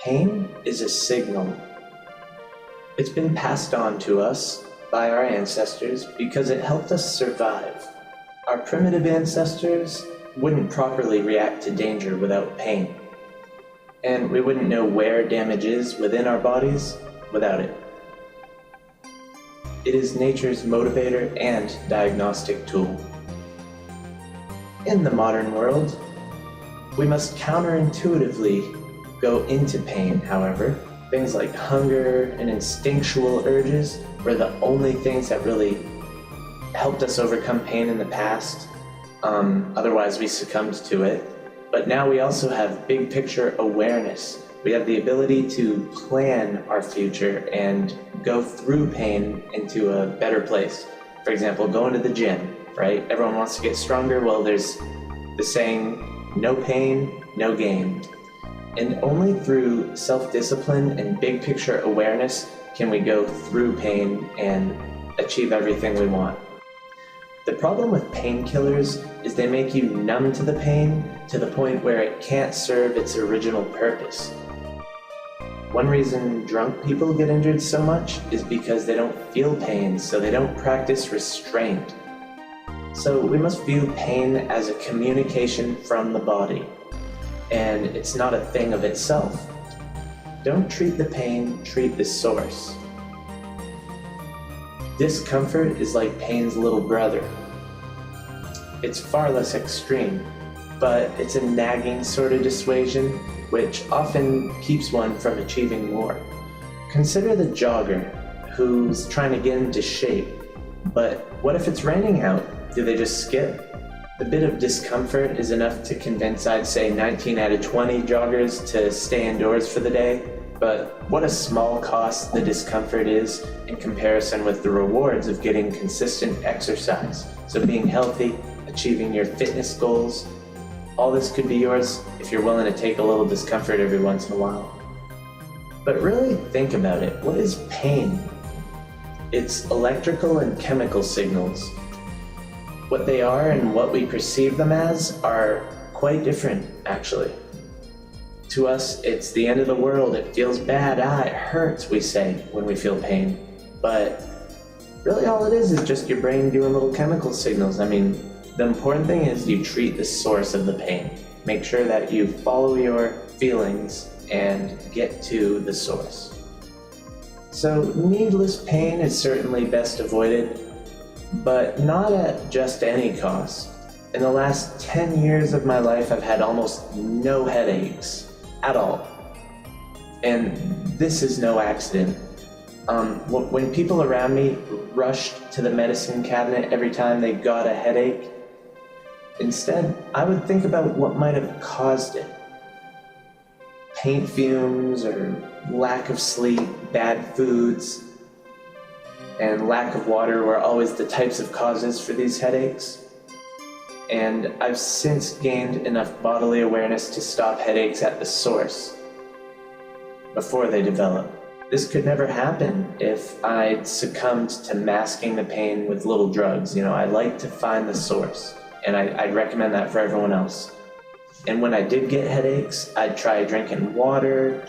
Pain is a signal. It's been passed on to us by our ancestors because it helped us survive. Our primitive ancestors wouldn't properly react to danger without pain, and we wouldn't know where damage is within our bodies without it. It is nature's motivator and diagnostic tool. In the modern world, we must counterintuitively go into pain, however. Things like hunger and instinctual urges were the only things that really helped us overcome pain in the past. Otherwise, we succumbed to it. But now we also have big picture awareness. We have the ability to plan our future and go through pain into a better place. For example, going to the gym, right? Everyone wants to get stronger. Well, there's the saying, no pain, no gain. And only through self-discipline and big picture awareness can we go through pain and achieve everything we want. The problem with painkillers is they make you numb to the pain to the point where it can't serve its original purpose. One reason drunk people get injured so much is because they don't feel pain, so they don't practice restraint. So we must view pain as a communication from the body, and it's not a thing of itself. Don't treat the pain, treat the source. Discomfort is like pain's little brother. It's far less extreme, but it's a nagging sort of dissuasion which often keeps one from achieving more. Consider the jogger who's trying to get into shape, but what if it's raining out? Do they just skip? A bit of discomfort is enough to convince, I'd say, 19 out of 20 joggers to stay indoors for the day. But what a small cost the discomfort is in comparison with the rewards of getting consistent exercise. So being healthy, achieving your fitness goals, all this could be yours if you're willing to take a little discomfort every once in a while. But really think about it. What is pain? It's electrical and chemical signals. What they are and what we perceive them as are quite different, actually. To us, it's the end of the world, it feels bad, it hurts, we say when we feel pain. But really all it is just your brain doing little chemical signals. I mean, the important thing is you treat the source of the pain. Make sure that you follow your feelings and get to the source. So needless pain is certainly best avoided, but not at just any cost. In the last 10 years of my life, I've had almost no headaches at all. And this is no accident. When people around me rushed to the medicine cabinet every time they got a headache, instead, I would think about what might have caused it. Paint fumes or lack of sleep, bad foods, and lack of water were always the types of causes for these headaches. And I've since gained enough bodily awareness to stop headaches at the source before they develop. This could never happen if I'd succumbed to masking the pain with little drugs. I like to find the source, and I'd recommend that for everyone else. And when I did get headaches, I'd try drinking water,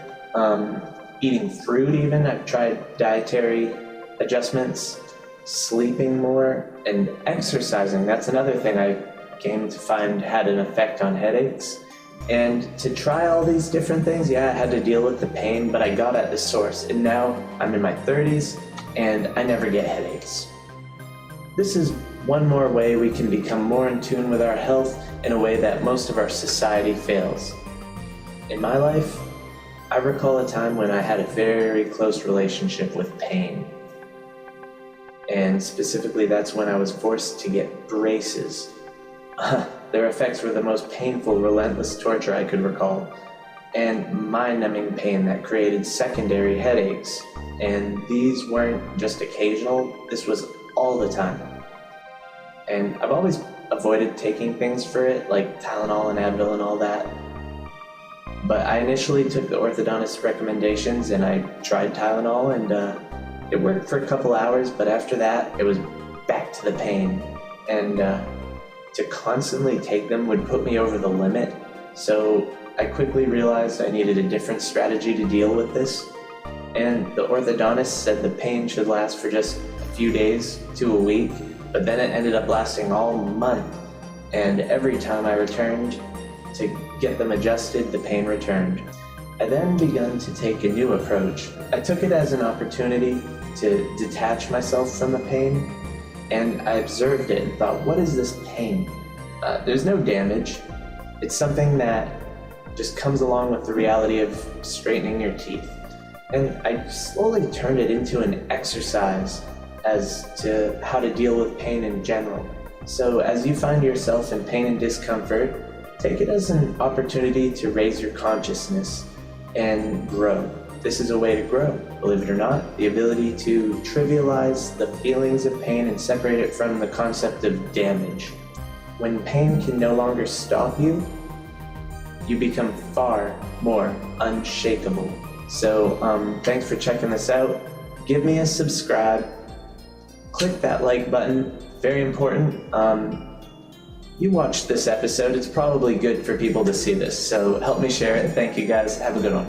eating fruit even. I've tried dietary adjustments, sleeping more, and exercising. That's another thing I came to find had an effect on headaches. And to try all these different things, I had to deal with the pain, but I got at the source. And now I'm in my 30s, and I never get headaches. This is one more way we can become more in tune with our health in a way that most of our society fails. In my life, I recall a time when I had a very close relationship with pain. And specifically, that's when I was forced to get braces. Their effects were the most painful, relentless torture I could recall, and mind-numbing pain that created secondary headaches. And these weren't just occasional, this was all the time. And I've always avoided taking things for it, like Tylenol and Advil and all that. But I initially took the orthodontist's recommendations and I tried Tylenol, and it worked for a couple hours, but after that, it was back to the pain. And to constantly take them would put me over the limit. So I quickly realized I needed a different strategy to deal with this, and the orthodontist said the pain should last for just a few days to a week, but then it ended up lasting all month, and every time I returned to get them adjusted, the pain returned. I then began to take a new approach. I took it as an opportunity to detach myself from the pain, and I observed it and thought, what is this pain? There's no damage. It's something that just comes along with the reality of straightening your teeth. And I slowly turned it into an exercise as to how to deal with pain in general. So as you find yourself in pain and discomfort, take it as an opportunity to raise your consciousness and grow. This is a way to grow, believe it or not, the ability to trivialize the feelings of pain and separate it from the concept of damage. When pain can no longer stop you, you become far more unshakable. So thanks for checking this out. Give me a subscribe. Click that like button, very important. You watched this episode, it's probably good for people to see this, so help me share it. Thank you guys, have a good one.